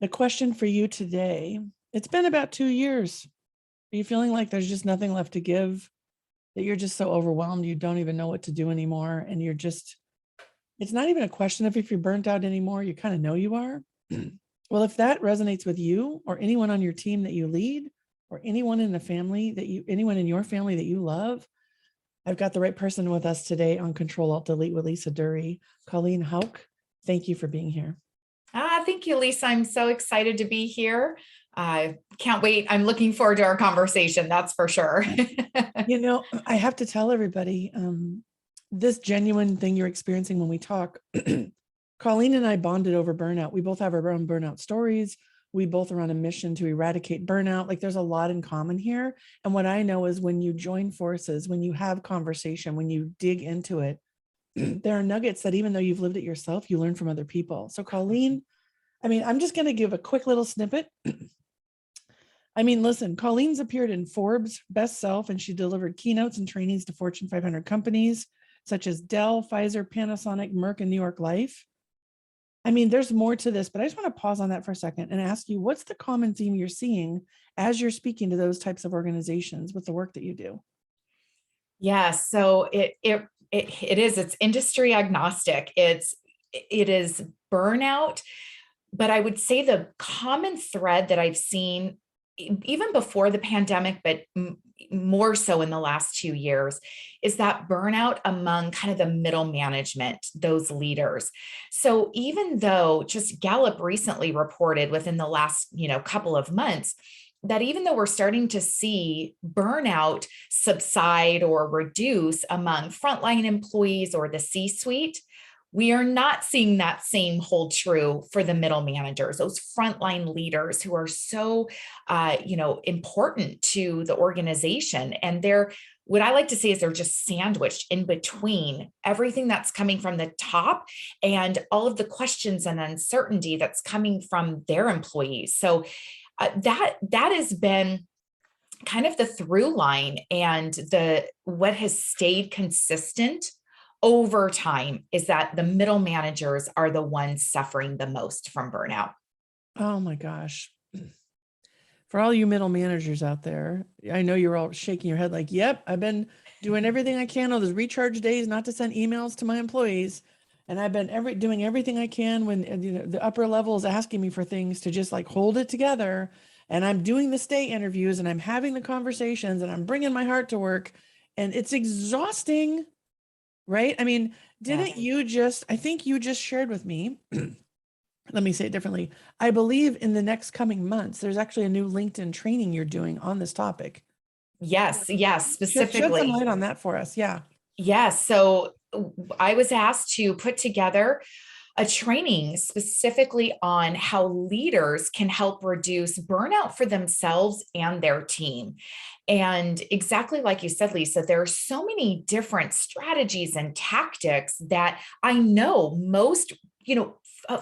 The question for you today, it's been about 2 years. Are you feeling like there's just nothing left to give? That you're just so overwhelmed, you don't even know what to do anymore. And you're just, it's not even a question of if you're burnt out anymore, you kind of know you are. Well, if that resonates with you or anyone on your team that you lead, or anyone in the family that you, anyone in your family that you love, I've got the right person with us today on Ctrl Alt Delete with Lisa Duerre. Colleen, Hauk, thank you for being here. Thank you, Lisa. I'm so excited to be here. I can't wait. I'm looking forward to our conversation. That's for sure. I have to tell everybody, this genuine thing you're experiencing when we talk, Colleen and I bonded over burnout. We both have our own burnout stories. We both are on a mission to eradicate burnout. Like there's a lot in common here. And what I know is when you join forces, when you have conversation, when you dig into it, there are nuggets that even though you've lived it yourself, you learn from other people. So Colleen, I'm just going to give a quick little snippet. Listen, Colleen's appeared in Forbes Best Self, and she delivered keynotes and trainings to Fortune 500 companies such as Dell, Pfizer, Panasonic, Merck, and New York Life. There's more to this, but I just want to pause on that for a second and ask you, what's the common theme you're seeing as you're speaking to those types of organizations with the work that you do? Yeah, so it's industry agnostic. It is burnout, but I would say the common thread that I've seen even before the pandemic, but more so in the last 2 years, is that burnout among kind of the middle management, those leaders. So even though just Gallup recently reported within the last, couple of months, that even though we're starting to see burnout subside or reduce among frontline employees or the C-suite, we are not seeing that same hold true for the middle managers, those frontline leaders who are so, important to the organization. And what I like to say is they're just sandwiched in between everything that's coming from the top and all of the questions and uncertainty that's coming from their employees. So that has been kind of the through line, and what has stayed consistent over time is that the middle managers are the ones suffering the most from burnout. Oh my gosh. For all you middle managers out there, I know you're all shaking your head like, yep, I've been doing everything I can on those recharge days not to send emails to my employees. And I've been doing everything I can when the upper level is asking me for things to just like hold it together. And I'm doing the stay interviews and I'm having the conversations and I'm bringing my heart to work. And it's exhausting. Right? I think you just shared with me, let me say it differently. I believe in the next coming months, there's actually a new LinkedIn training you're doing on this topic. Yes, specifically. Shed some light on that for us. Yeah. Yes. So I was asked to put together a training specifically on how leaders can help reduce burnout for themselves and their team. And exactly like you said, Lisa, there are so many different strategies and tactics that I know most,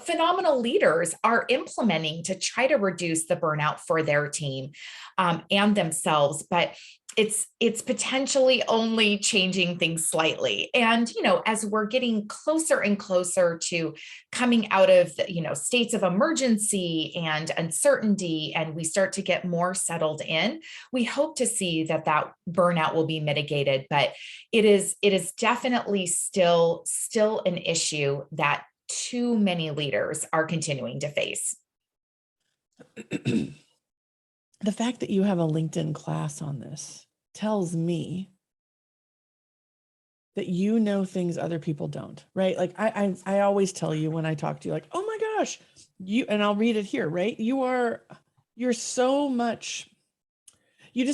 phenomenal leaders are implementing to try to reduce the burnout for their team and themselves. But it's potentially only changing things slightly. And, as we're getting closer and closer to coming out of, states of emergency and uncertainty, and we start to get more settled in, we hope to see that burnout will be mitigated. But it is definitely still an issue that too many leaders are continuing to face. The fact that you have a LinkedIn class on this tells me that you know things other people don't, right? Like I always tell you when I talk to you, like, oh my gosh, and I'll read it here, right? You just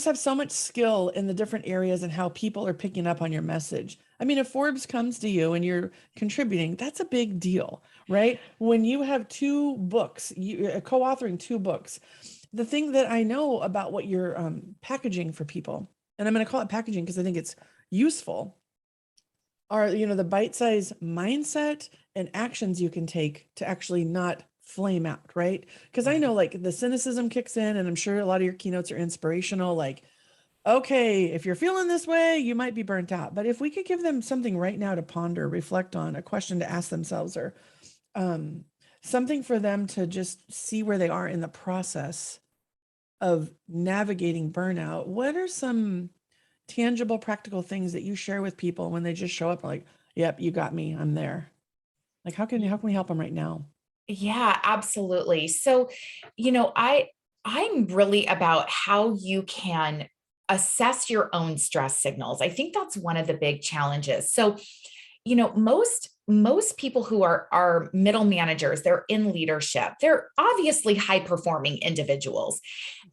have so much skill in the different areas and how people are picking up on your message. If Forbes comes to you and you're contributing, that's a big deal, right? When you have 2 books, you co-authoring 2 books, the thing that I know about what you're packaging for people, and I'm going to call it packaging because I think it's useful, are, the bite-sized mindset and actions you can take to actually not flame out, right? Because I know like the cynicism kicks in, and I'm sure a lot of your keynotes are inspirational, like, okay, if you're feeling this way, you might be burnt out. But if we could give them something right now to ponder, reflect on, a question to ask themselves, or something for them to just see where they are in the process of navigating burnout. What are some tangible, practical things that you share with people when they just show up like, yep, you got me, I'm there? Like, how can we help them right now? Yeah, absolutely. So, I'm really about how you can assess your own stress signals. I think that's one of the big challenges. So, most people who are middle managers, they're in leadership. They're obviously high performing individuals.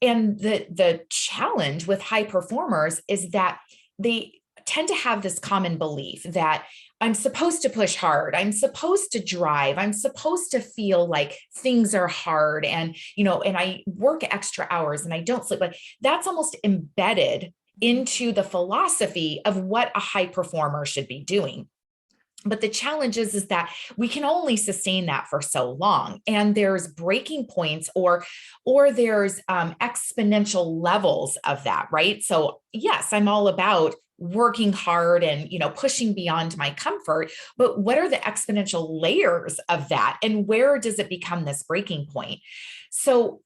And the challenge with high performers is that they tend to have this common belief that I'm supposed to push hard. I'm supposed to drive. I'm supposed to feel like things are hard and I work extra hours and I don't sleep. Like that's almost embedded into the philosophy of what a high performer should be doing. But the challenge is that we can only sustain that for so long, and there's breaking points or there's exponential levels of that, right? So yes, I'm all about working hard and pushing beyond my comfort, but what are the exponential layers of that, and where does it become this breaking point? So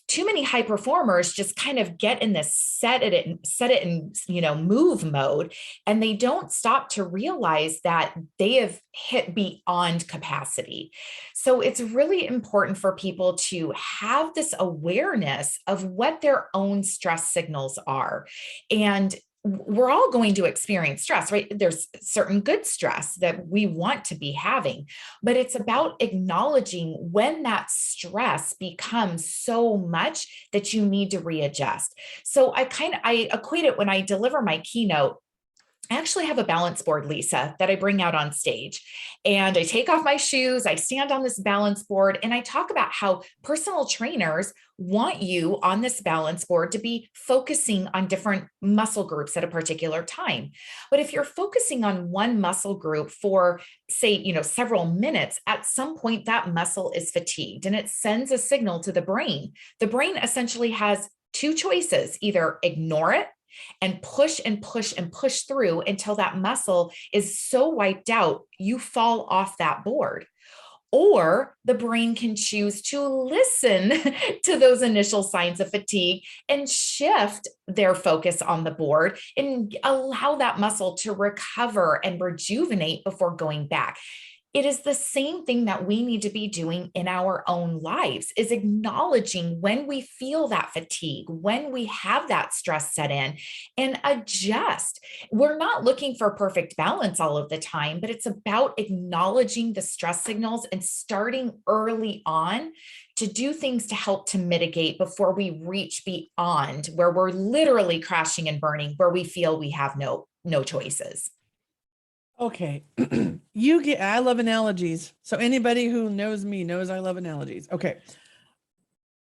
too many high performers just kind of get in this set it and move mode, and they don't stop to realize that they have hit beyond capacity. So it's really important for people to have this awareness of what their own stress signals are. And we're all going to experience stress, right? There's certain good stress that we want to be having, but it's about acknowledging when that stress becomes so much that you need to readjust. So I equate it when I deliver my keynote. I actually have a balance board, Lisa, that I bring out on stage. And I take off my shoes, I stand on this balance board, and I talk about how personal trainers want you on this balance board to be focusing on different muscle groups at a particular time. But if you're focusing on one muscle group for, say, several minutes, at some point that muscle is fatigued and it sends a signal to the brain. The brain essentially has two choices: either ignore it and push and push and push through until that muscle is so wiped out, you fall off that board. Or the brain can choose to listen to those initial signs of fatigue and shift their focus on the board and allow that muscle to recover and rejuvenate before going back. It is the same thing that we need to be doing in our own lives, is acknowledging when we feel that fatigue, when we have that stress set in, and adjust. We're not looking for perfect balance all of the time, but it's about acknowledging the stress signals and starting early on to do things to help to mitigate before we reach beyond where we're literally crashing and burning, where we feel we have no choices. Okay. I love analogies. So anybody who knows me knows I love analogies. Okay.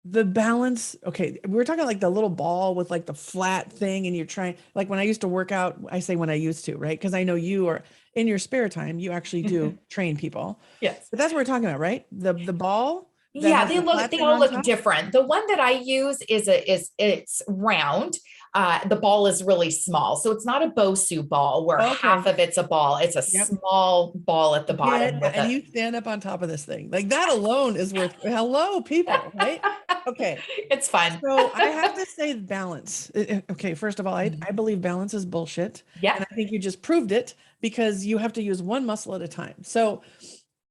The balance. Okay. We're talking like the little ball with like the flat thing, and you're trying, like when I used to work out, I say when I used to, right? Because I know you are in your spare time, you actually do train people. Yes. But that's what we're talking about, right? The ball that Yeah, has the flat they thing all on look top. different. The one that I use it's round. The ball is really small. So it's not a Bosu ball where half Okay. of it's a ball. It's a Yep. small ball at the bottom with And a you stand up on top of this thing. Like that alone is worth, hello, people, right? Okay. it's fun. So I have to say balance. Okay, first of all, I Mhm. believe balance is bullshit. Yeah. And I think you just proved it because you have to use one muscle at a time. So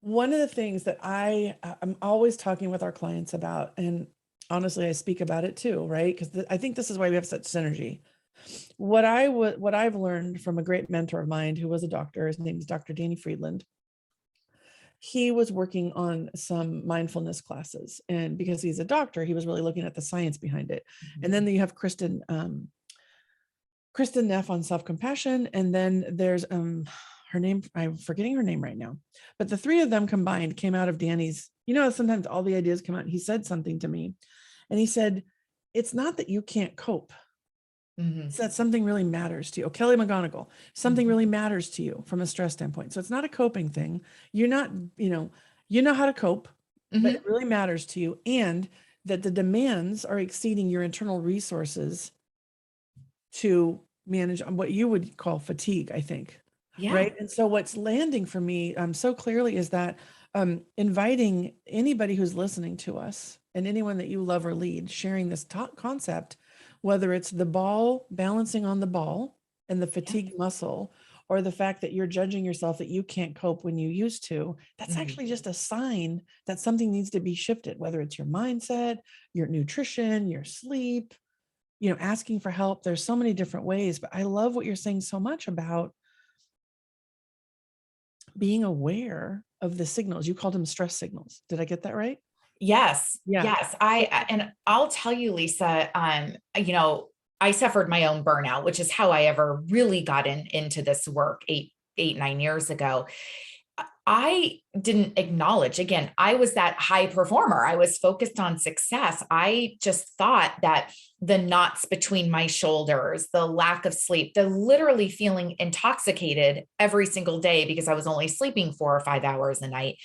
one of the things that I'm always talking with our clients about, and honestly, I speak about it too, right? Because I think this is why we have such synergy. What I've learned from a great mentor of mine who was a doctor, his name is Dr. Danny Friedland. He was working on some mindfulness classes, and because he's a doctor, he was really looking at the science behind it. And then you have Kristen Neff on self-compassion, and then there's her name, I'm forgetting her name right now, but the three of them combined came out of Danny's. Sometimes all the ideas come out. He said something to me, and he said, it's not that you can't cope, it's that something really matters to you. Kelly McGonigal, something really matters to you from a stress standpoint. So it's not a coping thing. You're not, you know how to cope, but it really matters to you. And that the demands are exceeding your internal resources to manage what you would call fatigue, I think. Yeah. Right. And so what's landing for me so clearly is that inviting anybody who's listening to us and anyone that you love or lead, sharing this top concept, whether it's the ball balancing on the ball and the fatigue muscle, or the fact that you're judging yourself that you can't cope when you used to, that's actually just a sign that something needs to be shifted, whether it's your mindset, your nutrition, your sleep, asking for help. There's so many different ways, but I love what you're saying so much about being aware of the signals. You called them stress signals. Did I get that right? Yes. Yeah. Yes. And I'll tell you, Lisa, I suffered my own burnout, which is how I ever really got into this work 9 years ago. I didn't acknowledge, again, I was that high performer. I was focused on success. I just thought that the knots between my shoulders, the lack of sleep, the literally feeling intoxicated every single day because I was only sleeping 4 or 5 hours a night.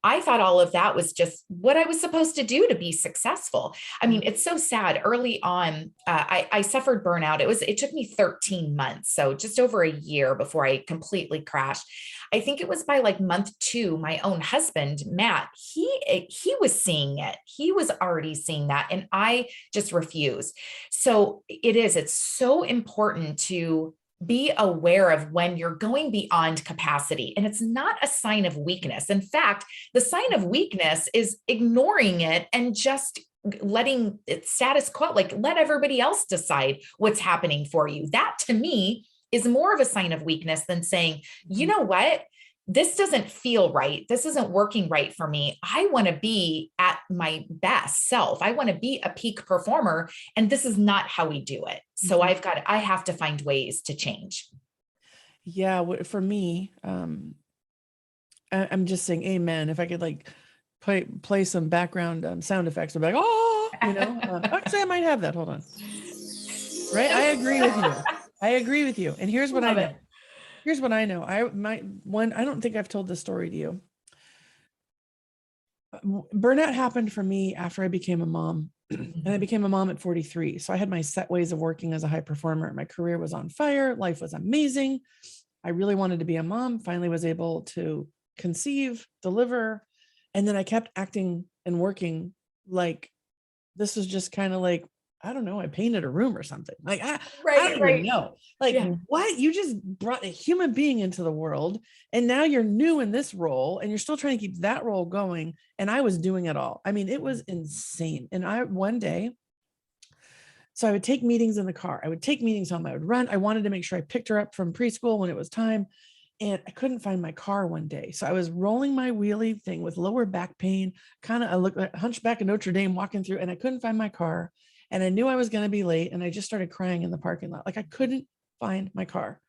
I thought all of that was just what I was supposed to do to be successful. I mean, it's so sad. Early on, I suffered burnout. It took me 13 months, so just over a year before I completely crashed. I think it was by like month 2, my own husband, Matt, he was seeing it. He was already seeing that. And I just refused. So it's so important to be aware of when you're going beyond capacity. And it's not a sign of weakness. In fact, the sign of weakness is ignoring it and just letting it status quo, like let everybody else decide what's happening for you. That to me is more of a sign of weakness than saying, you know what? This doesn't feel right. This isn't working right for me. I want to be at my best self. I want to be a peak performer. And this is not how we do it. So I have to find ways to change. Yeah. For me, I'm just saying amen. If I could like play some background sound effects, I'd be like, oh, actually I might have that. Hold on. Right. I agree with you. And here's what I know. Here's what I know. I don't think I've told this story to you. Burnout happened for me after I became a mom, and I became a mom at 43. So I had my set ways of working as a high performer. My career was on fire. Life was amazing. I really wanted to be a mom. Finally was able to conceive, deliver. And then I kept acting and working like this was just kind of like, I don't know, I painted a room or something. Like, I don't even know. Like, what? You just brought a human being into the world, and now you're new in this role, and you're still trying to keep that role going. And I was doing it all. I mean, it was insane. And one day, so I would take meetings in the car. I would take meetings home. I would run. I wanted to make sure I picked her up from preschool when it was time. And I couldn't find my car one day. So I was rolling my wheelie thing with lower back pain, I looked like Hunchback of Notre Dame walking through, and I couldn't find my car. And I knew I was going to be late. And I just started crying in the parking lot. Like I couldn't find my car.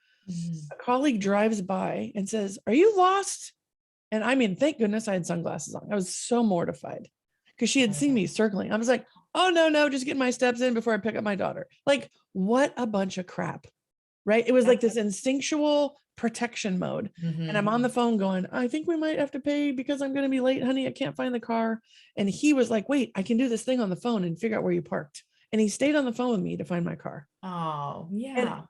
A colleague drives by and says, "Are you lost?" And I mean, thank goodness I had sunglasses on. I was so mortified because she had seen me circling. I was like, oh, no, just get my steps in before I pick up my daughter. Like, what a bunch of crap, right? It was like this instinctual protection mode. And I'm on the phone going, I think we might have to pay because I'm going to be late, honey. I can't find the car. And he was like, wait, I can do this thing on the phone and figure out where you parked. And he stayed on the phone with me to find my car. Oh, yeah.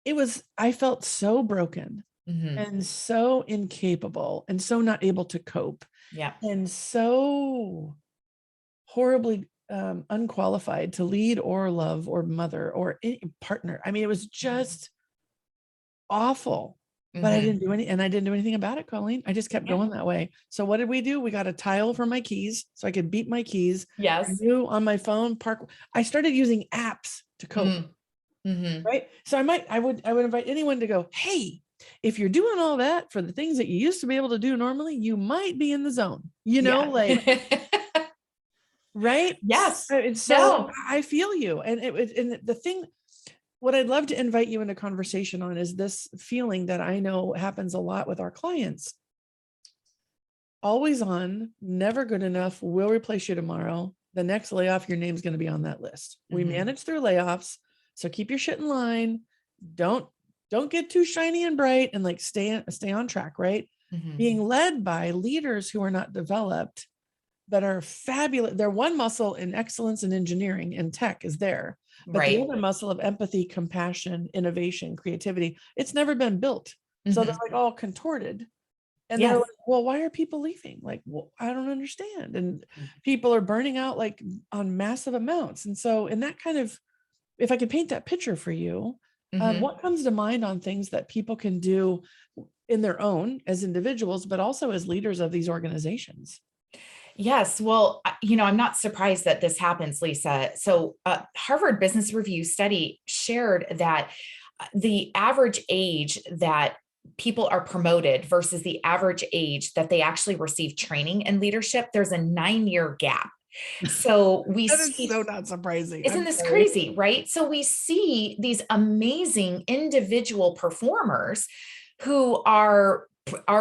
And I felt so broken and so incapable and so not able to cope. Yeah. And so horribly unqualified to lead or love or mother or any partner. I mean, it was just awful, but I didn't do anything about it, Colleen. I just kept going that way. So what did we do? We got a tile for my keys so I could beat my keys. Yes. I knew on my phone I started using apps to cope. Right. So I would invite anyone to go, hey, if you're doing all that for the things that you used to be able to do normally, you might be in the zone, like, right. Yes. So I feel you. And the thing, what I'd love to invite you into conversation on is this feeling that I know happens a lot with our clients. Always on, never good enough. We'll replace you tomorrow. The next layoff, your name's going to be on that list. We manage through layoffs. So keep your shit in line. Don't get too shiny and bright, and like stay on track, right? Being led by leaders who are not developed, that are fabulous. Their one muscle in excellence in engineering and tech is there, but the other muscle of empathy, compassion, innovation, creativity, it's never been built. So they're like all contorted. And they're Yes. like, well, why are people leaving? Like, well, I don't understand. And people are burning out like on massive amounts. And so in that kind of, if I could paint that picture for you, Mhm. what comes to mind on things that people can do in their own as individuals, but also as leaders of these organizations? Yes. Well, I'm not surprised that this happens, Lisa. So, Harvard Business Review study shared that the average age that people are promoted versus the average age that they actually receive training in leadership, there's a 9-year gap. So we That is see, so not surprising. isn't I'm this sorry. crazy, right? So we see these amazing individual performers who are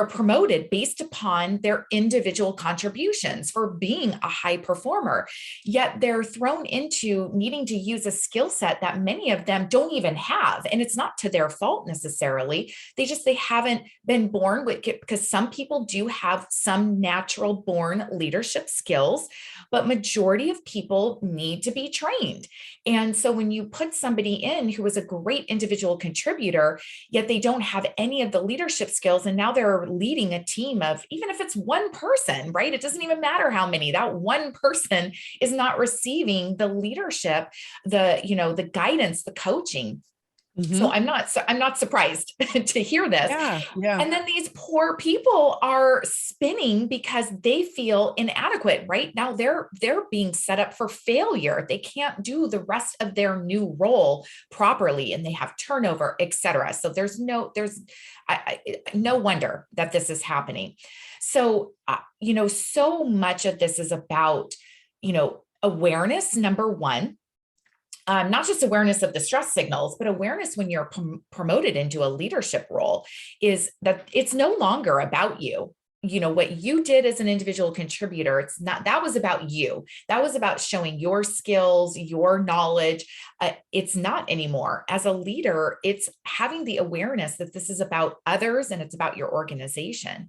promoted based upon their individual contributions for being a high performer. Yet they're thrown into needing to use a skill set that many of them don't even have. And it's not to their fault necessarily. They haven't been born with it, because some people do have some natural born leadership skills, but majority of people need to be trained. And so when you put somebody in who is a great individual contributor, yet they don't have any of the leadership skills, and now they're leading a team of, even if it's one person, right? It doesn't even matter how many, that one person is not receiving the leadership, the guidance, the coaching. So Mhm. I'm not surprised to hear this. Yeah. Yeah. And then these poor people are spinning because they feel inadequate. Right now, they're being set up for failure. They can't do the rest of their new role properly, and they have turnover, etc. So no wonder that this is happening. So so much of this is about awareness. Number one, not just awareness of the stress signals, but awareness when you're promoted into a leadership role, is that it's no longer about you. What you did as an individual contributor, it's not, that was about you. That was about showing your skills, your knowledge. It's not anymore. As a leader, it's having the awareness that this is about others and it's about your organization.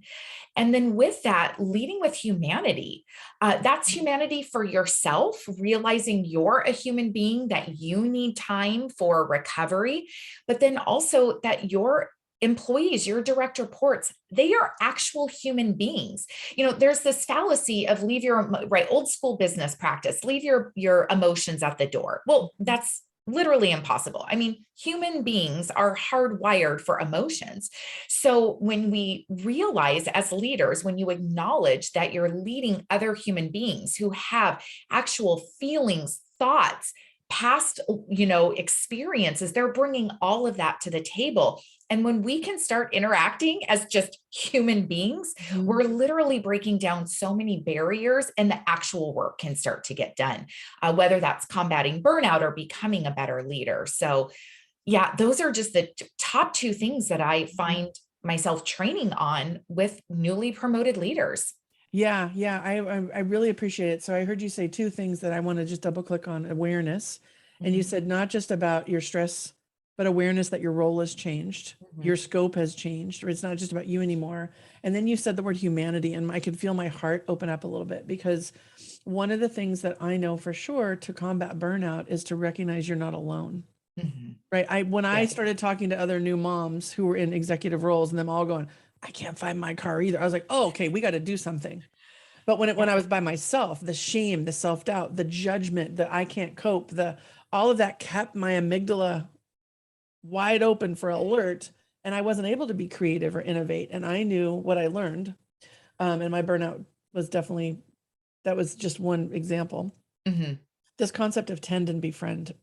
And then with that, leading with humanity. That's humanity for yourself, realizing you're a human being, that you need time for recovery, but then also that your employees, your direct reports, they are actual human beings. There's this fallacy of leave your, right, old school business practice, leave your emotions at the door. Well, that's literally impossible. I mean, human beings are hardwired for emotions. So when we realize as leaders, when you acknowledge that you're leading other human beings who have actual feelings, thoughts, past, experiences, they're bringing all of that to the table. And when we can start interacting as just human beings, Mhm. we're literally breaking down so many barriers, and the actual work can start to get done, whether that's combating burnout or becoming a better leader. So, yeah, those are just the top two things that I find myself training on with newly promoted leaders. Yeah, yeah, I really appreciate it. So I heard you say two things that I want to just double click on: awareness. And you Mhm, said not just about your stress, but awareness that your role has changed, mhm, your scope has changed, or it's not just about you anymore. And then you said the word humanity, and I could feel my heart open up a little bit, because one of the things that I know for sure to combat burnout is to recognize you're not alone. mhm. Right. When I Yes. started talking to other new moms who were in executive roles and them all going, I can't find my car either. I was like, oh, okay, we got to do something. But when I was by myself, the shame, the self-doubt, the judgment, that I can't cope, all of that kept my amygdala wide open for alert. And I wasn't able to be creative or innovate. And I knew what I learned. And my burnout was definitely, that was just one example. Mhm, This concept of tend and befriend,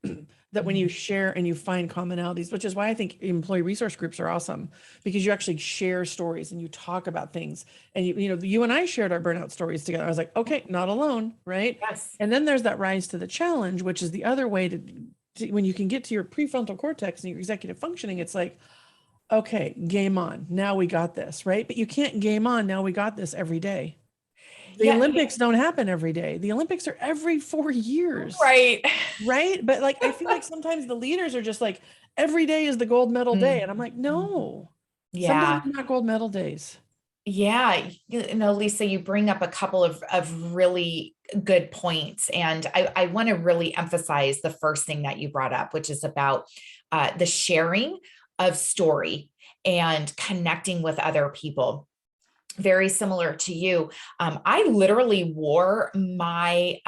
that when you mhm. share and you find commonalities, which is why I think employee resource groups are awesome, because you actually share stories and you talk about things. And you and I shared our burnout stories together. I was like, okay, not alone, right? Yes. And then there's that rise to the challenge, which is the other way to when you can get to your prefrontal cortex and your executive functioning, it's like, okay, game on. Now we got this, right? But you can't game on. Now we got this every day. The Yeah. Olympics don't happen every day. The Olympics are every 4 years. Right. Right. But like, I feel like sometimes the leaders are just like, every day is the gold medal day. And I'm like, Mhm. no, some days Yeah. are not gold medal days. Yeah, Lisa, you bring up a couple of really good points. And I want to really emphasize the first thing that you brought up, which is about the sharing of story and connecting with other people. very similar to you. I literally wore my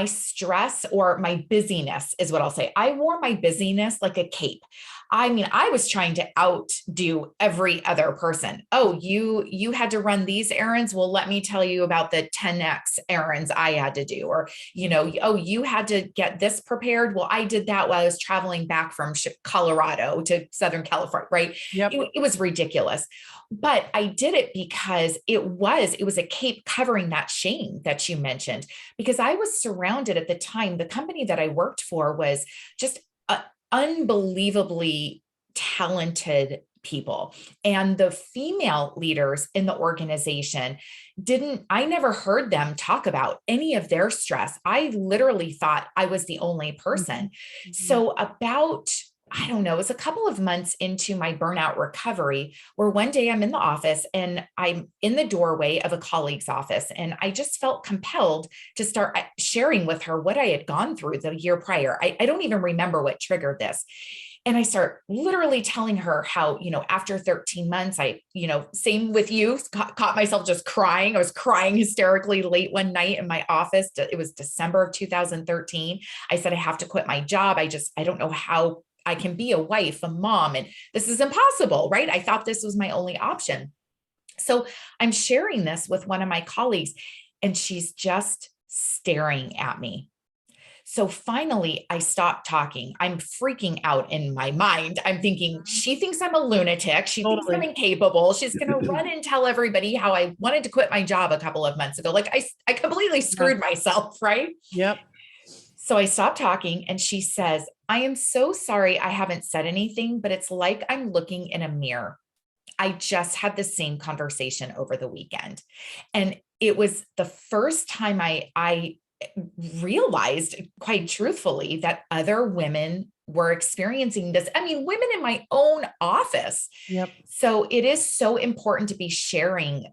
stress, or my busyness is what I'll say. I wore my busyness like a cape. I mean, I was trying to outdo every other person. Oh, you had to run these errands. Well, let me tell you about the 10x errands I had to do. Or, oh, you had to get this prepared. Well, I did that while I was traveling back from Colorado to Southern California, right? Yep. It was ridiculous. But I did it because it was a cape covering that shame that you mentioned, because I was surrounded at the time. The company that I worked for was just unbelievably talented people. And the female leaders in the organization I never heard them talk about any of their stress. I literally thought I was the only person. Mm-hmm. So about, I don't know, it was a couple of months into my burnout recovery, where one day I'm in the office and I'm in the doorway of a colleague's office. And I just felt compelled to start sharing with her what I had gone through the year prior. I don't even remember what triggered this. And I start literally telling her how, after 13 months, same with you, caught myself just crying. I was crying hysterically late one night in my office. It was December of 2013. I said, I have to quit my job. I don't know how I can be a wife, a mom, and this is impossible, right? I thought this was my only option. So I'm sharing this with one of my colleagues, and she's just staring at me. So finally, I stopped talking. I'm freaking out in my mind. I'm thinking, she thinks I'm a lunatic. She thinks I'm incapable. She's going to run and tell everybody how I wanted to quit my job a couple of months ago. Like I completely screwed myself, right? Yep. So I stopped talking, and she says, I am so sorry I haven't said anything, but it's like I'm looking in a mirror. I just had the same conversation over the weekend. And it was the first time I realized, quite truthfully, that other women were experiencing this. I mean, women in my own office. Yep. So it is so important to be sharing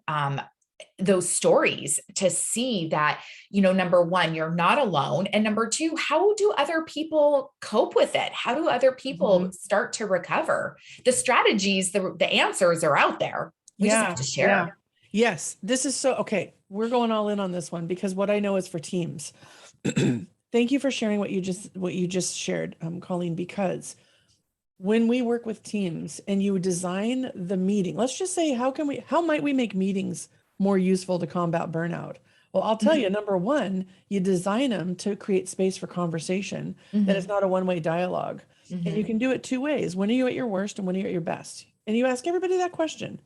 those stories to see that, number one, you're not alone. And number two, how do other people cope with it? How do other people start to recover? The strategies, the answers are out there. We just have to share. Yeah. Yes. This is so, okay. We're going all in on this one, because what I know is for teams. Thank you for sharing what you just shared, Colleen, because when we work with teams and you design the meeting, let's just say, how might we make meetings more useful to combat burnout? Well, I'll tell you, number one, you design them to create space for conversation, that it's not a one-way dialogue. And you can do it two ways. When are you at your worst and when are you at your best? And you ask everybody that question.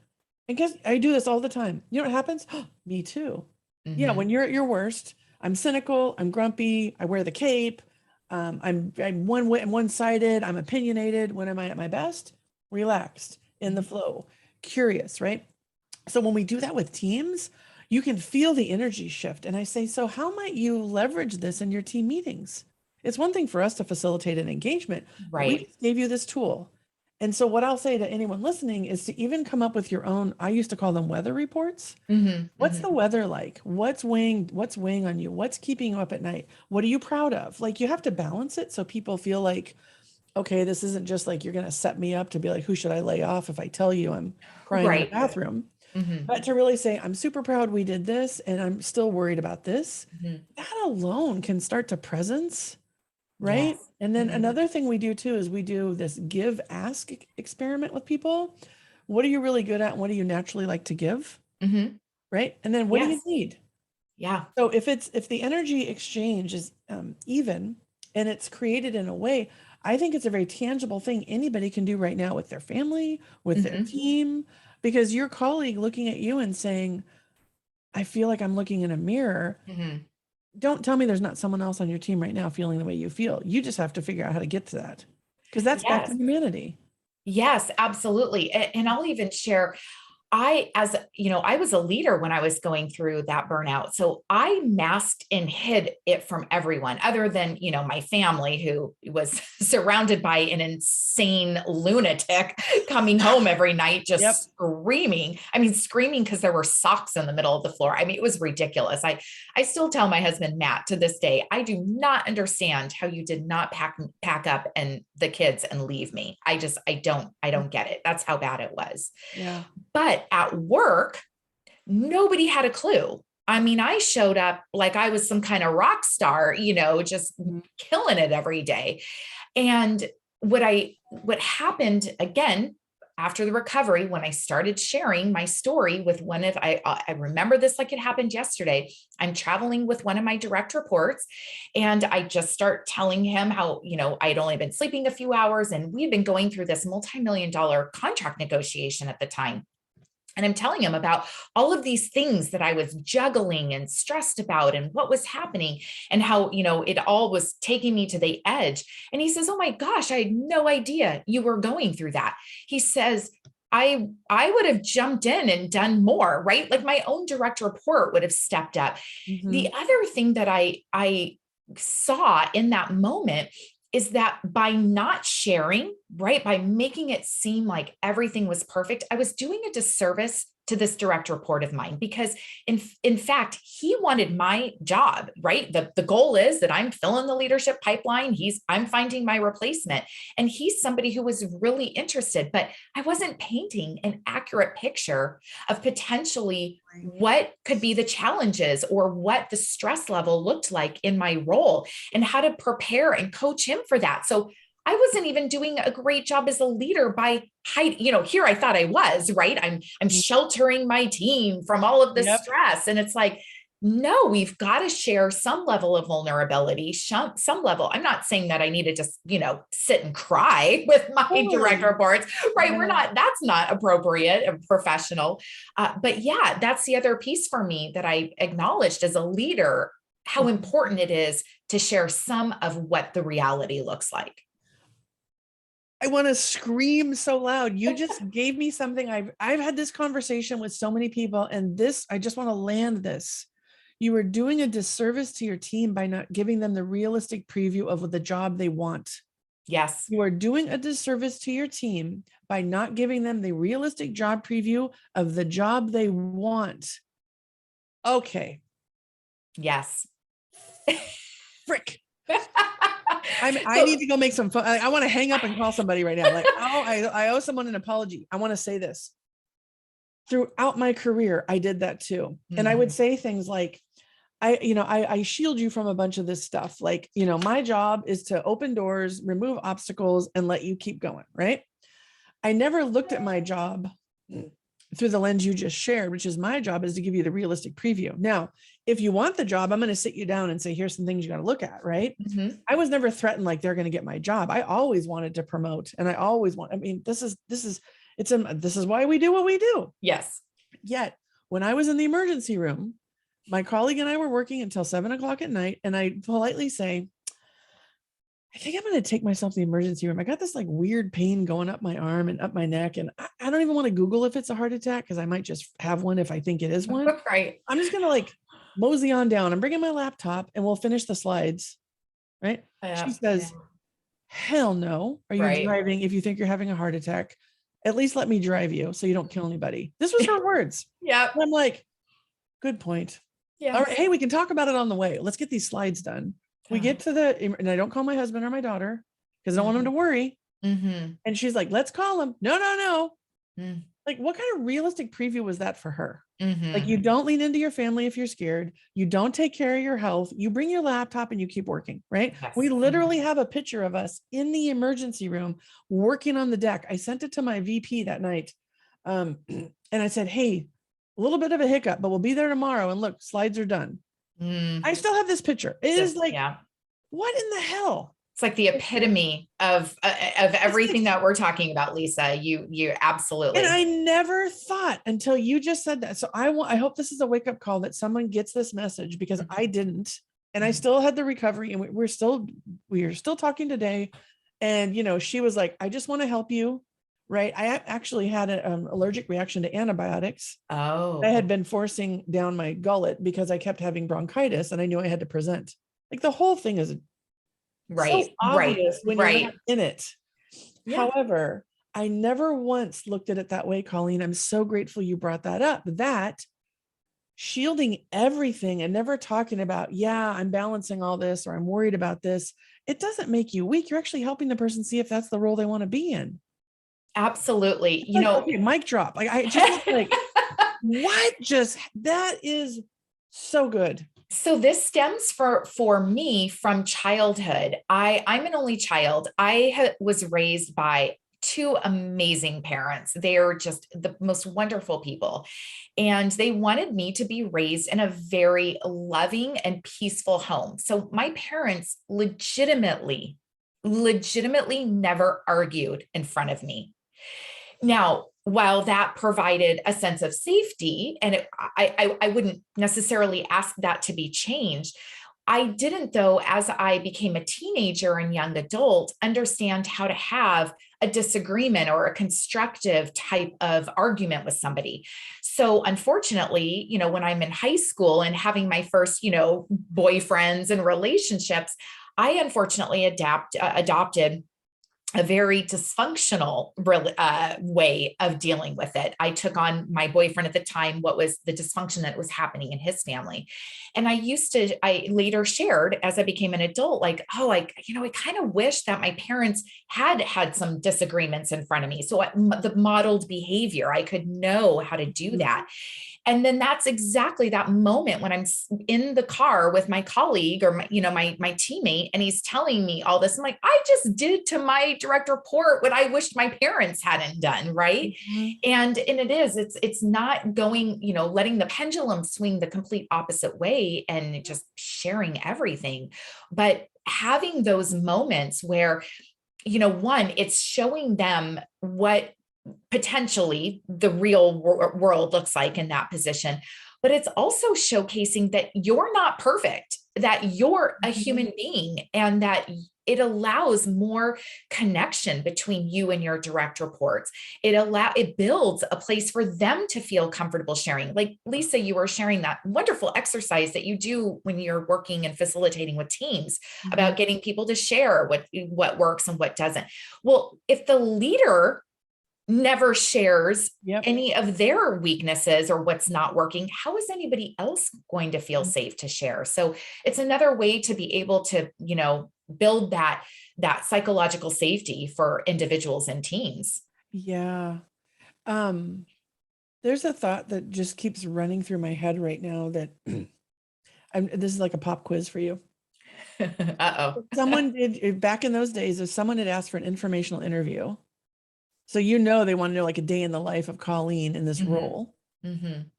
And guess I do this all the time. You know what happens? Me too. Yeah, when you're at your worst, I'm cynical, I'm grumpy, I wear the cape, I'm one-sided, I'm opinionated. When am I at my best? Relaxed, in the flow, curious, right? So when we do that with teams, you can feel the energy shift. And I say, so how might you leverage this in your team meetings? It's one thing for us to facilitate an engagement, but we just gave you this tool. And so what I'll say to anyone listening is to even come up with your own, I used to call them weather reports. What's the weather like? What's weighing on you? What's keeping you up at night? What are you proud of? Like, you have to balance it so people feel like, okay, this isn't just like, you're going to set me up to be like, who should I lay off if I tell you I'm crying in the bathroom? But to really say, I'm super proud we did this and I'm still worried about this. That alone can start to presence. Right. Yes. And then another thing we do too, is we do this give ask experiment with people. What are you really good at? And what do you naturally like to give? Right. And then what do you need? Yeah. So if the energy exchange is even and it's created in a way, I think it's a very tangible thing anybody can do right now with their family, with their team, because your colleague looking at you and saying, I feel like I'm looking in a mirror. Don't tell me there's not someone else on your team right now feeling the way you feel. You just have to figure out how to get to that, because that's back to humanity. Yes, absolutely. And I'll even share, I was a leader when I was going through that burnout. So I masked and hid it from everyone other than, my family, who was surrounded by an insane lunatic coming home every night, just screaming. I mean, screaming because there were socks in the middle of the floor. I mean, it was ridiculous. I still tell my husband, Matt, to this day, I do not understand how you did not pack up and the kids and leave me. I don't get it. That's how bad it was. Yeah. But at work, nobody had a clue. I mean, I showed up like I was some kind of rock star, just killing it every day. And what happened again after the recovery, when I started sharing my story with I remember this like it happened yesterday. I'm traveling with one of my direct reports, and I just start telling him how, I'd only been sleeping a few hours, and we've been going through this multi-million-dollar contract negotiation at the time. And I'm telling him about all of these things that I was juggling and stressed about and what was happening and how, it all was taking me to the edge. And he says, "Oh my gosh, I had no idea you were going through that." He says, I would have jumped in and done more, right? Like my own direct report would have stepped up. The other thing that I saw in that moment is that by not sharing, right, by making it seem like everything was perfect, I was doing a disservice to this direct report of mine, because in fact, he wanted my job, right? The goal is that I'm filling the leadership pipeline. I'm finding my replacement. And he's somebody who was really interested, but I wasn't painting an accurate picture of potentially what could be the challenges or what the stress level looked like in my role and how to prepare and coach him for that. So I wasn't even doing a great job as a leader by hiding, here I thought I was, right? I'm sheltering my team from all of this stress. And it's like, no, we've got to share some level of vulnerability, some level. I'm not saying that I need to just, sit and cry with my direct reports, right? That's not appropriate and professional. But yeah, that's the other piece for me that I acknowledged as a leader, how important it is to share some of what the reality looks like. I want to scream so loud. You just gave me something. I've had this conversation with so many people, and I just want to land this. You are doing a disservice to your team by not giving them the realistic preview of the job they want. Yes. You are doing a disservice to your team by not giving them the realistic job preview of the job they want. Okay. Yes. Frick. I need to go make some fun. I want to hang up and call somebody right now. Like, I owe someone an apology. I want to say this. Throughout my career, I did that too. And I would say things like, I shield you from a bunch of this stuff. Like, my job is to open doors, remove obstacles, and let you keep going. Right. I never looked at my job through the lens you just shared, which is my job is to give you the realistic preview. Now, if you want the job, I'm going to sit you down and say, here's some things you got to look at. Right. I was never threatened like they're going to get my job. I always wanted to promote, and I always this is why we do what we do. Yes. Yet when I was in the emergency room, my colleague and I were working until 7:00 at night. And I politely say, I think I'm going to take myself to the emergency room. I got this like weird pain going up my arm and up my neck. And I don't even want to Google if it's a heart attack, because I might just have one if I think it is one. Right. I'm just going to mosey on down. I'm bringing my laptop and we'll finish the slides. Right. She says, hell no. Are you driving if you think you're having a heart attack? At least let me drive you so you don't kill anybody. This was her words. Yeah. I'm like, good point. Yeah. All right. Hey, we can talk about it on the way. Let's get these slides done. We get to and I don't call my husband or my daughter because I don't want them to worry. And she's like, let's call him. No. Like, what kind of realistic preview was that for her? Like, you don't lean into your family if you're scared. You don't take care of your health. You bring your laptop and you keep working, right? Yes. We literally have a picture of us in the emergency room working on the deck. I sent it to my VP that night. And I said, hey, a little bit of a hiccup, but we'll be there tomorrow. And look, slides are done. I still have this picture. It is like, what in the hell? It's like the epitome of everything that we're talking about, Lisa. You absolutely. And I never thought until you just said that. So I hope this is a wake up call that someone gets this message, because I didn't, and I still had the recovery, and we are still talking today. And she was like, I just want to help you. Right. I actually had an allergic reaction to antibiotics. Oh. I had been forcing down my gullet because I kept having bronchitis, and I knew I had to present. Like, the whole thing is so obvious when you're not in it. Yeah. However, I never once looked at it that way, Colleen. I'm so grateful you brought that up, that shielding everything and never talking about, I'm balancing all this, or I'm worried about this. It doesn't make you weak. You're actually helping the person see if that's the role they want to be in. Absolutely. It's like, okay, mic drop. Like I just like, what just, that is so good. So this stems for me from childhood. I'm an only child. Was raised by two amazing parents. They are just the most wonderful people. And they wanted me to be raised in a very loving and peaceful home. So my parents legitimately never argued in front of me. Now, while that provided a sense of safety, and I wouldn't necessarily ask that to be changed, I didn't, though, as I became a teenager and young adult, understand how to have a disagreement or a constructive type of argument with somebody. So, unfortunately, when I'm in high school and having my first, boyfriends and relationships, I unfortunately adopted a very dysfunctional way of dealing with it. I took on my boyfriend at the time, what was the dysfunction that was happening in his family. And I later shared as I became an adult, like, oh, I kind of wish that my parents had some disagreements in front of me. So the modeled behavior, I could know how to do that. And then that's exactly that moment when I'm in the car with my colleague or my teammate, and he's telling me all this. I'm like, I just did to my direct report what I wished my parents hadn't done. Right. Mm-hmm. And it's not going, letting the pendulum swing the complete opposite way and just sharing everything, but having those moments where, one, it's showing them what potentially the real world looks like in that position, but it's also showcasing that you're not perfect, that you're a human being, and that it allows more connection between you and your direct reports. It builds a place for them to feel comfortable sharing. Like Lisa, you were sharing that wonderful exercise that you do when you're working and facilitating with teams about getting people to share what works and what doesn't. Well, if the leader never shares any of their weaknesses or what's not working, how is anybody else going to feel safe to share? So it's another way to be able to, build that psychological safety for individuals and teams. Yeah. There's a thought that just keeps running through my head right now that this is like a pop quiz for you. Uh-oh. Someone did back in those days, if someone had asked for an informational interview, so they want to know like a day in the life of Colleen in this role.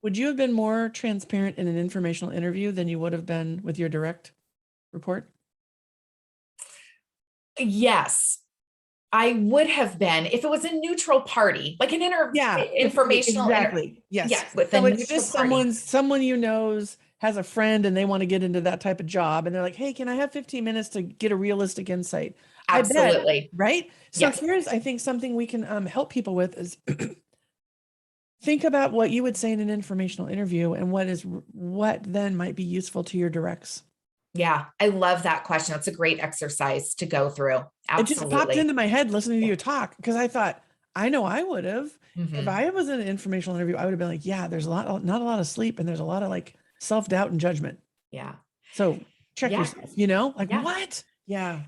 Would you have been more transparent in an informational interview than you would have been with your direct report? Yes, I would have been if it was a neutral party, like an informational. Exactly. Yes. Yes, with So a it's neutral just party. someone has a friend and they want to get into that type of job, and they're like, hey, can I have 15 minutes to get a realistic insight? I bet, Absolutely. right? So Yes. here's, I think, something we can help people with is think about what you would say in an informational interview and what then might be useful to your directs. Yeah, I love that question. It's a great exercise to go through. It just popped Absolutely. into my head listening to you talk, because I thought, I know I would have. If Mhm. I was in an informational interview, I would have been like, yeah, there's not a lot of sleep, and there's a lot of like self-doubt and judgment. Yeah. So check Yeah. yourself, like Yeah. what? Yeah.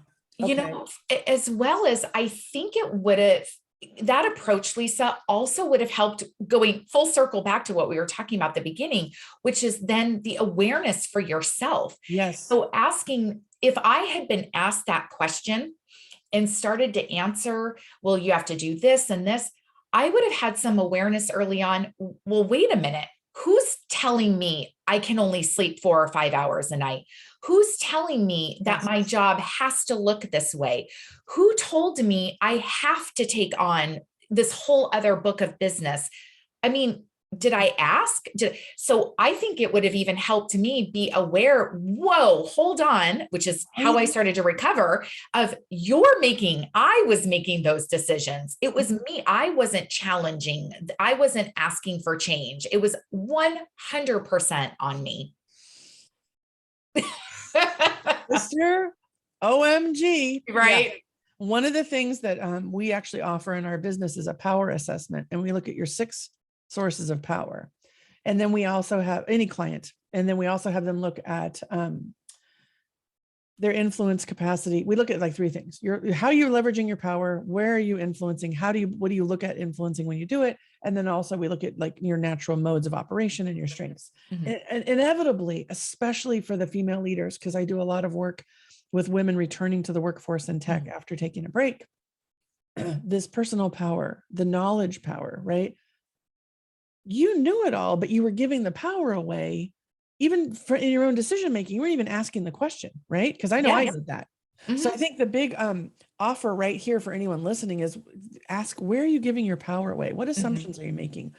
As well as I think it would have, that approach, Lisa, also would have helped going full circle back to what we were talking about at the beginning, which is then the awareness for yourself. Yes. So asking, if I had been asked that question and started to answer, well, you have to do this and this, I would have had some awareness early on. Well, wait a minute. Who's telling me I can only sleep 4 or 5 hours a night? Who's telling me that my job has to look this way? Who told me I have to take on this whole other book of business? I mean, did I ask? So I think it would have even helped me be aware, whoa, hold on, which is how I started to recover of I was making those decisions. It was me. I wasn't challenging. I wasn't asking for change. It was 100% on me. Mr. OMG. Right. Yeah. One of the things that we actually offer in our business is a power assessment, and we look at your 6 sources of power. And then we also have any client, and then we also have them look at their influence capacity. We look at like three things. How you're leveraging your power, where are you influencing? What do you look at influencing when you do it? And then also we look at like your natural modes of operation and your strengths. And inevitably, especially for the female leaders, because I do a lot of work with women returning to the workforce in tech after taking a break, this personal power, the knowledge power, right? You knew it all, but you were giving the power away, even for in your own decision making. You weren't even asking the question, right? Because I know I did that. So I think the big offer right here for anyone listening is ask, where are you giving your power away? What assumptions are you making?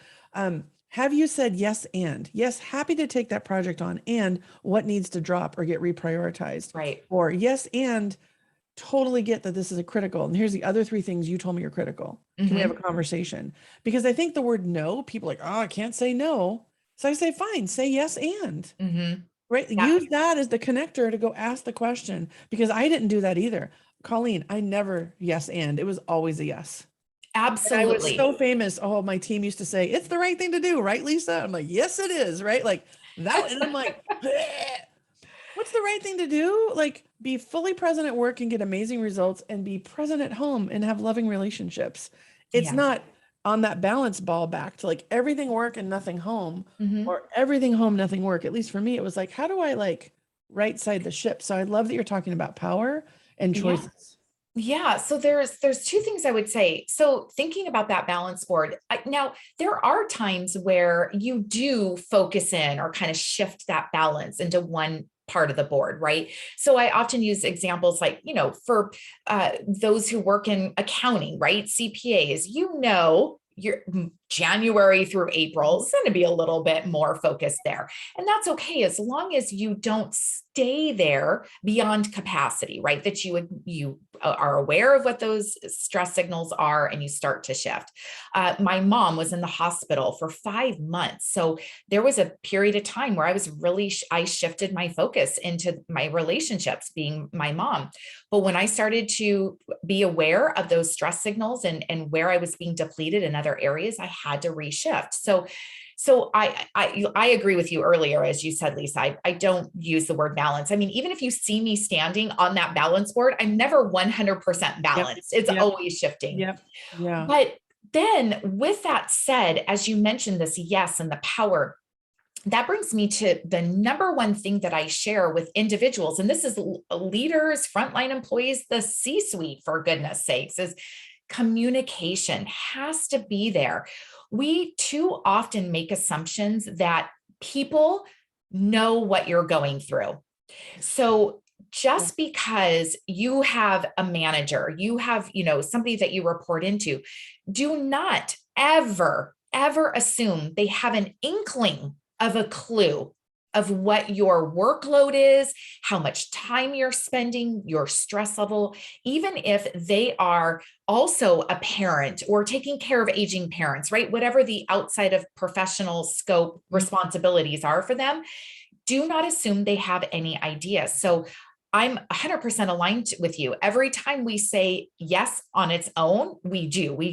Have you said yes and yes, happy to take that project on, and what needs to drop or get reprioritized? Right. Or yes, and totally get that this is a critical. And here's the other three things you told me are critical. Can we have a conversation? Because I think the word no, people are like, oh, I can't say no. So I say, fine, say yes and. Right. Yeah. Use that as the connector to go ask the question, because I didn't do that either. Colleen, I never yes and. It was always a yes. And I was Absolutely. so famous. Oh, my team used to say, it's the right thing to do, right, Lisa? I'm like, yes, it is, right? Like that. And I'm like, what's the right thing to do? Like, be fully present at work and get amazing results, and be present at home and have loving relationships. It's Yeah. not on that balance ball back to like everything work and nothing home, Mhm. or everything home, nothing work. At least for me, it was like, how do I like right side the ship? So I love that you're talking about power and Yeah. choices. Yeah. So there's two things I would say. So thinking about that balance board, now there are times where you do focus in or kind of shift that balance into one part of the board, right? So I often use examples like, for those who work in accounting, right? CPAs, your January through April is going to be a little bit more focused there. And that's okay, as long as you don't stay there beyond capacity, right? That you are aware of what those stress signals are and you start to shift. My mom was in the hospital for 5 months. So there was a period of time where I shifted my focus into my relationships, being my mom. But when I started to be aware of those stress signals and where I was being depleted in other areas, I had to reshift. So I agree with you earlier, as you said, Lisa. I don't use the word balance. I mean, even if you see me standing on that balance board, I'm never 100% balanced. It's always shifting. Yep. Yeah. But then with that said, as you mentioned, this yes and the power, that brings me to the number one thing that I share with individuals, and this is leaders, frontline employees, the C-suite, for goodness sakes, is communication has to be there. We too often make assumptions that people know what you're going through. So just because you have a manager, you have, somebody that you report into, do not ever assume they have an inkling of a clue of what your workload is, how much time you're spending, your stress level, even if they are also a parent or taking care of aging parents, right? Whatever the outside of professional scope responsibilities are for them, do not assume they have any idea. So I'm 100% aligned with you. Every time we say yes on its own, we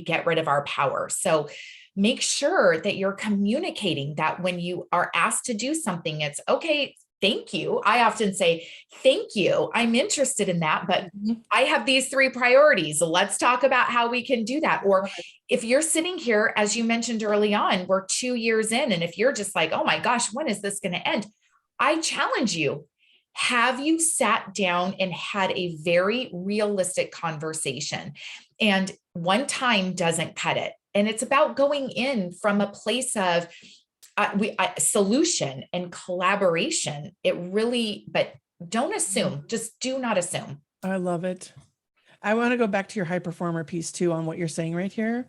get rid of our power. So make sure that you're communicating that when you are asked to do something, it's okay. Thank you. I often say, thank you. I'm interested in that, but I have these 3 priorities. Let's talk about how we can do that. Or if you're sitting here, as you mentioned early on, we're 2 years in, and if you're just like, oh my gosh, when is this going to end? I challenge you. Have you sat down and had a very realistic conversation? And one time doesn't cut it. And it's about going in from a place of solution and collaboration. But don't assume, just do not assume. I love it. I want to go back to your high performer piece too, on what you're saying right here.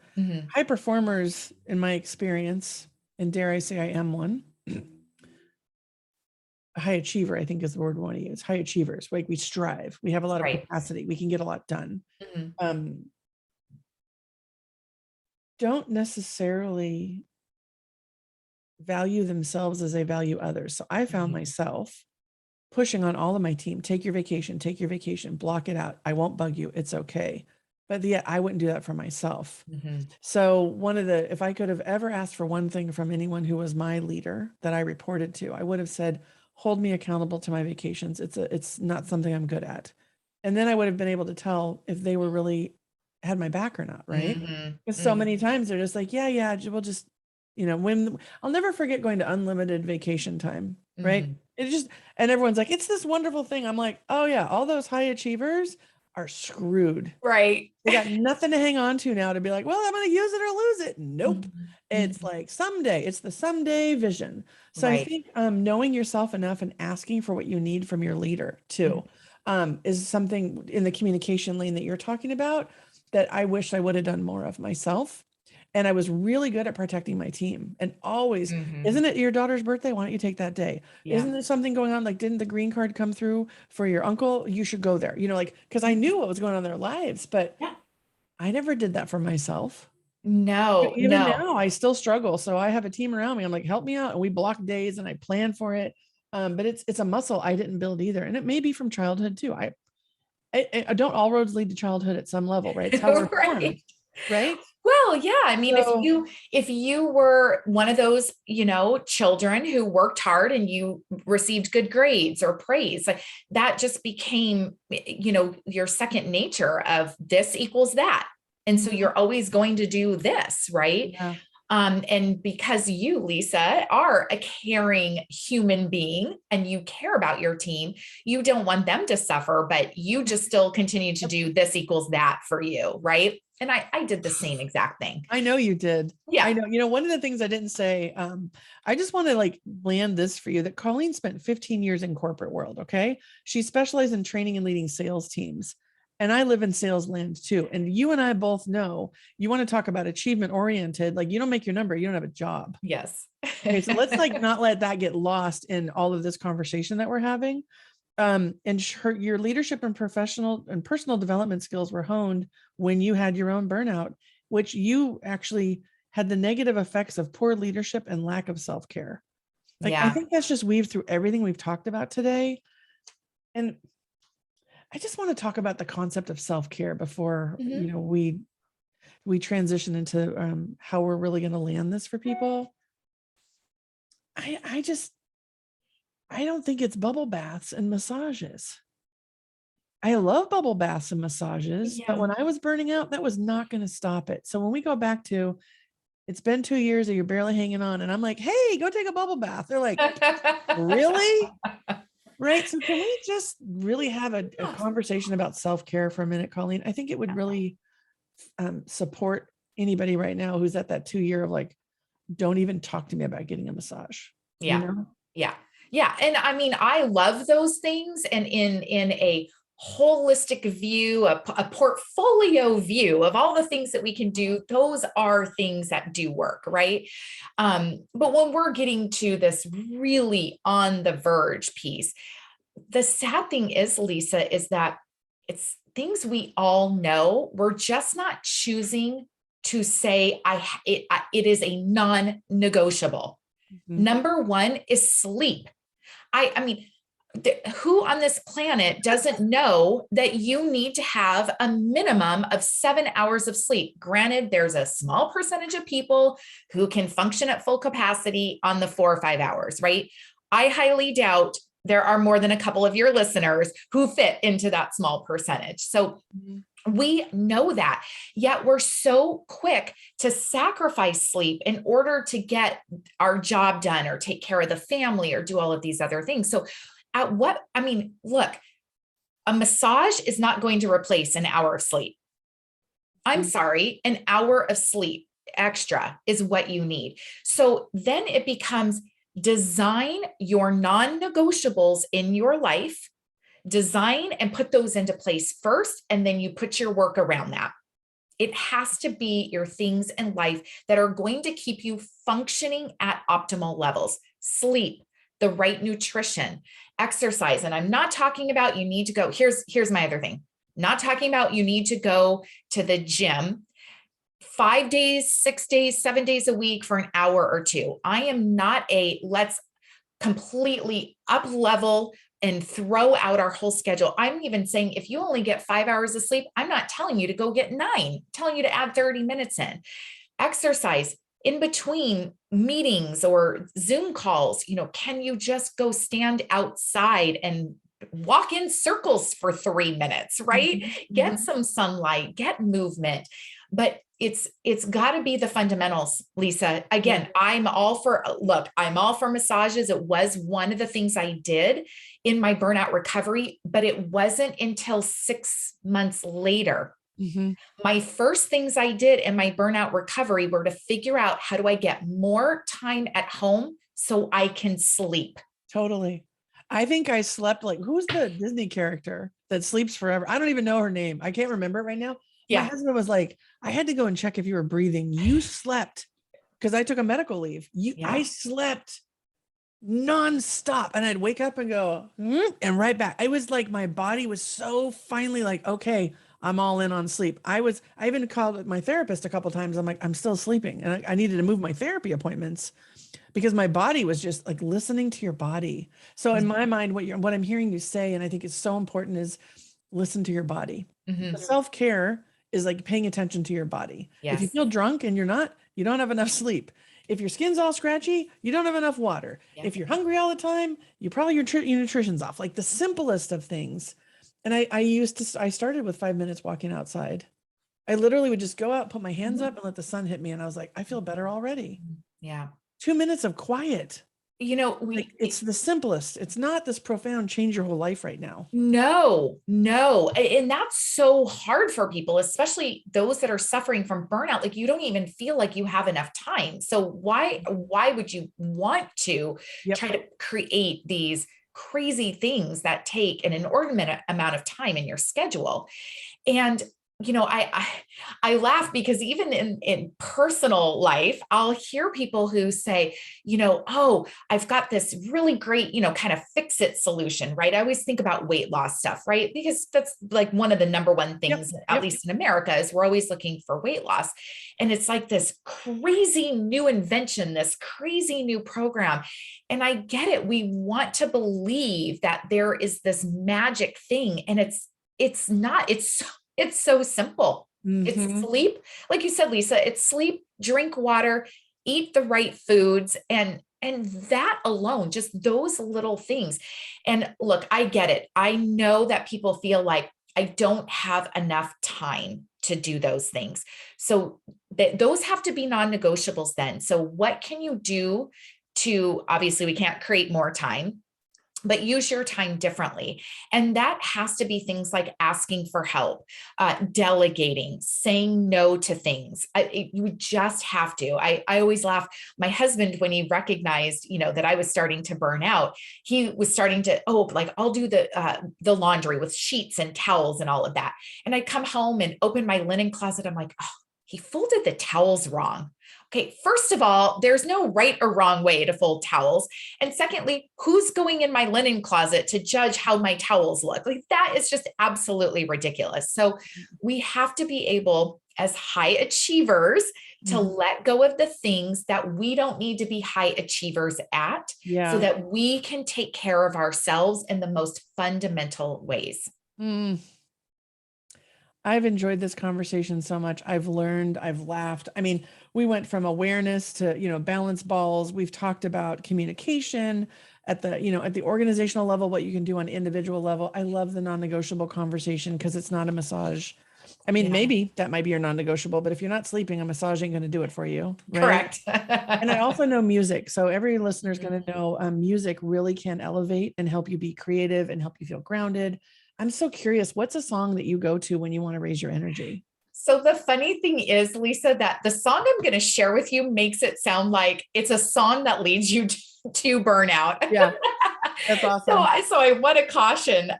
High performers, in my experience, and dare I say I am one, a high achiever, I think is the word we want to use. High achievers, like we strive, we have a lot of capacity, we can get a lot done. Don't necessarily value themselves as they value others. So I found myself pushing on all of my team, take your vacation, block it out. I won't bug you. It's okay. But yet I wouldn't do that for myself. So if I could have ever asked for one thing from anyone who was my leader that I reported to, I would have said, hold me accountable to my vacations. It's not something I'm good at. And then I would have been able to tell if they were really had my back or not, right? Because so many times they're just like, yeah, we'll just, when I'll never forget going to unlimited vacation time, right? It just, and everyone's like, it's this wonderful thing. I'm like, oh yeah, all those high achievers are screwed. Right. They got nothing to hang on to now to be like, well, I'm going to use it or lose it. Nope. It's like someday, it's the someday vision. So I Right. think knowing yourself enough and asking for what you need from your leader too is something in the communication lane that you're talking about that I wish I would have done more of myself. And I was really good at protecting my team and always, isn't it your daughter's birthday? Why don't you take that day? Yeah. Isn't there something going on? Like, didn't the green card come through for your uncle? You should go there, like, because I knew what was going on in their lives, but Yeah. I never did that for myself. No, Even no. now, I still struggle. So I have a team around me. I'm like, help me out. And we block days and I plan for it. But it's a muscle I didn't build either. And it may be from childhood too. I don't all roads lead to childhood at some level, right? It's how we're formed, right? Well, yeah. I mean, So, if you were one of those, children who worked hard and you received good grades or praise, like that just became, your second nature of this equals that. And so you're always going to do this, right? yeah. And because you, Lisa, are a caring human being and you care about your team, you don't want them to suffer, but you just still continue to do this equals that for you, right? And I did the same exact thing. I know you did. Yeah. I know. One of the things I didn't say, I just want to land this for you that Colleen spent 15 years in corporate world. Okay. She specialized in training and leading sales teams. And I live in sales land too. And you and I both know you want to talk about achievement oriented. Like you don't make your number, you don't have a job. Yes. Okay. So let's not let that get lost in all of this conversation that we're having. And your leadership and professional and personal development skills were honed when you had your own burnout, which you actually had the negative effects of poor leadership and lack of self-care. I think that's just weaved through everything we've talked about today. And I just want to talk about the concept of self-care before, we transition into how we're really going to land this for people. I don't think it's bubble baths and massages. I love bubble baths and massages, but when I was burning out, that was not going to stop it. So when we go back to, it's been 2 years and you're barely hanging on, and I'm like, hey, go take a bubble bath. They're like, really? Right. So can we just really have a conversation about self-care for a minute, Colleen? I think it would really support anybody right now who's at that 2 year of don't even talk to me about getting a massage. Yeah. Yeah. And I mean, I love those things. And in a holistic view, a portfolio view of all the things that we can do, those are things that do work, right? But when we're getting to this really on the verge piece, the sad thing is, Lisa, is that it's things we all know. We're just not choosing to say, it is a non-negotiable. Number one is sleep. I mean, who on this planet doesn't know that you need to have a minimum of 7 hours of sleep? Granted, there's a small percentage of people who can function at full capacity on the 4 or 5 hours, right? I highly doubt there are more than a couple of your listeners who fit into that small percentage. So we know that, yet we're so quick to sacrifice sleep in order to get our job done or take care of the family or do all of these other things. So look, a massage is not going to replace an hour of sleep. I'm sorry, an hour of sleep extra is what you need. So then it becomes design your non-negotiables in your life, design and put those into place first, and then you put your work around that. It has to be your things in life that are going to keep you functioning at optimal levels. Sleep, the right nutrition, exercise. And I'm not talking about you need to go, here's my other thing. Not talking about you need to go to the gym 5 days, 6 days, 7 days a week for an hour or two. I am not let's completely up level and throw out our whole schedule. I'm even saying if you only get 5 hours of sleep, I'm not telling you to go get 9, I'm telling you to add 30 minutes in. Exercise. in between meetings or Zoom calls, can you just go stand outside and walk in circles for 3 minutes, right? Get some sunlight, get movement. But it's got to be the fundamentals, Lisa. Again, I'm all for massages. It was one of the things I did in my burnout recovery, but it wasn't until 6 months later. My first things I did in my burnout recovery were to figure out, how do I get more time at home so I can sleep? Totally. I think I slept like, who's the Disney character that sleeps forever? I don't even know her name. I can't remember it right now. My husband was like, I had to go and check if you were breathing. You slept, because I took a medical leave. I slept nonstop, and I'd wake up and go, and right back. I was like, my body was so finally like, okay, I'm all in on sleep. I even called my therapist a couple of times. I'm like, I'm still sleeping. And I needed to move my therapy appointments because my body was just like, listening to your body. So in my mind, what I'm hearing you say, and I think is so important, is listen to your body. Self-care is like paying attention to your body. If you feel drunk and you don't have enough sleep. If your skin's all scratchy, you don't have enough water. If you're hungry all the time, your nutrition's off. Like the simplest of things. And I started with 5 minutes walking outside. I literally would just go out, put my hands up and let the sun hit me. And I was like, I feel better already. 2 minutes of quiet. It's the simplest. It's not this profound change your whole life right now. No. And that's so hard for people, especially those that are suffering from burnout. Like, you don't even feel like you have enough time. So why would you want to try to create these crazy things that take an inordinate amount of time in your schedule? And I laugh because even in personal life, I'll hear people who say, oh, I've got this really great, kind of fix it solution, right? I always think about weight loss stuff, right? Because that's like one of the number one things, at least in America, is we're always looking for weight loss. And it's like this crazy new invention, this crazy new program. And I get it. We want to believe that there is this magic thing, and it's not. It's so simple. It's sleep. Like you said, Lisa, it's sleep, drink water, eat the right foods, and that alone, just those little things. And look, I get it. I know that people feel like, I don't have enough time to do those things. So those have to be non-negotiables then. So what can you do to, obviously we can't create more time, but use your time differently. And that has to be things like asking for help, delegating, saying no to things. You just have to. I always laugh. My husband, when he recognized, that I was starting to burn out, he was starting to, I'll do the laundry with sheets and towels and all of that. And I'd come home and open my linen closet. I'm like, oh, he folded the towels wrong. Okay, first of all, there's no right or wrong way to fold towels. And secondly, who's going in my linen closet to judge how my towels look? Like, that is just absolutely ridiculous. So we have to be able, as high achievers, to let go of the things that we don't need to be high achievers at, so that we can take care of ourselves in the most fundamental ways. I've enjoyed this conversation so much. I've learned, I've laughed. I mean, we went from awareness to, balance balls. We've talked about communication at the organizational level, what you can do on individual level. I love the non-negotiable conversation because it's not a massage. I mean, maybe that might be your non-negotiable, but if you're not sleeping, a massage ain't going to do it for you. Right? Correct. And I also know music. So every listener is going to know music really can elevate and help you be creative and help you feel grounded. I'm so curious, what's a song that you go to when you want to raise your energy? So the funny thing is, Lisa, that the song I'm going to share with you makes it sound like it's a song that leads you to burnout. Yeah, that's awesome. So I want to caution.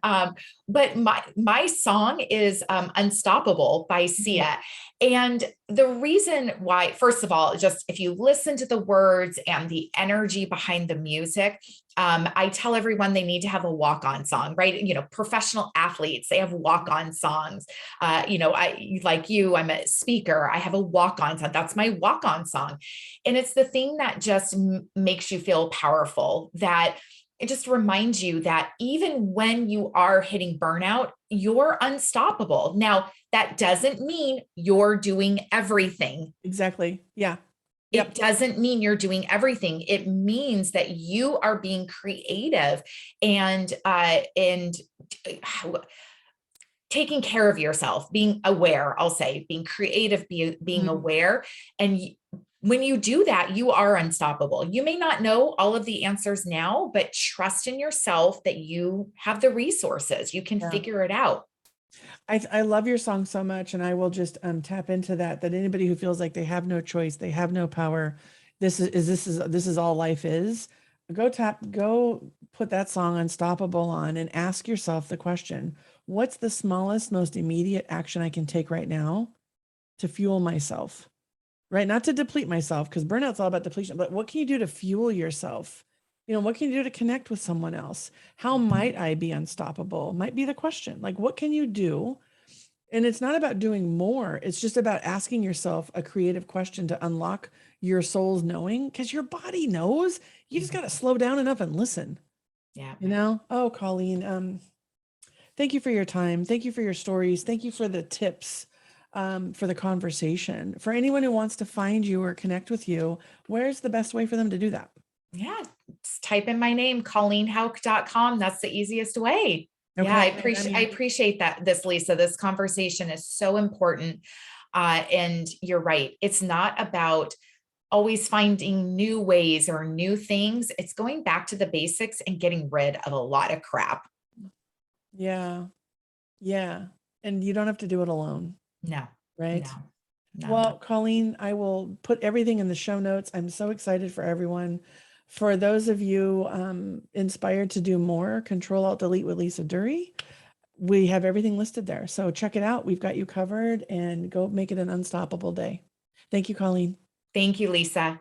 But my song is Unstoppable by Sia. And the reason why, first of all, just if you listen to the words and the energy behind the music, I tell everyone they need to have a walk-on song, right? Professional athletes, they have walk-on songs. I'm a speaker. I have a walk-on song. That's my walk-on song. And it's the thing that just makes you feel powerful, that it just reminds you that even when you are hitting burnout, you're unstoppable. Now, that doesn't mean you're doing everything. Exactly. Yeah. Yep. It doesn't mean you're doing everything. It means that you are being creative and taking care of yourself, being aware, I'll say, being creative, being aware. And when you do that, you are unstoppable. You may not know all of the answers now, but trust in yourself that you have the resources. You can figure it out. I love your song so much, and I will just tap into that anybody who feels like they have no choice, they have no power, this is all life is, go put that song Unstoppable on and ask yourself the question, what's the smallest, most immediate action I can take right now to fuel myself, right? Not to deplete myself, because burnout's all about depletion, but what can you do to fuel yourself? What can you do to connect with someone else? How might I be unstoppable? Might be the question. Like, what can you do? And it's not about doing more. It's just about asking yourself a creative question to unlock your soul's knowing, because your body knows. You just got to slow down enough and listen. Yeah. Oh, Colleen, thank you for your time. Thank you for your stories. Thank you for the tips, for the conversation. For anyone who wants to find you or connect with you, where's the best way for them to do that? Yeah. Just type in my name, ColleenHauk.com. That's the easiest way. Okay. Yeah, I appreciate this, Lisa. This conversation is so important. And you're right. It's not about always finding new ways or new things. It's going back to the basics and getting rid of a lot of crap. Yeah. Yeah. And you don't have to do it alone. No. Right. No. Well, Colleen, I will put everything in the show notes. I'm so excited for everyone. For those of you inspired to do more, Ctrl Alt Delete with Lisa Duerre. We have everything listed there. So check it out. We've got you covered, and go make it an unstoppable day. Thank you, Colleen. Thank you, Lisa.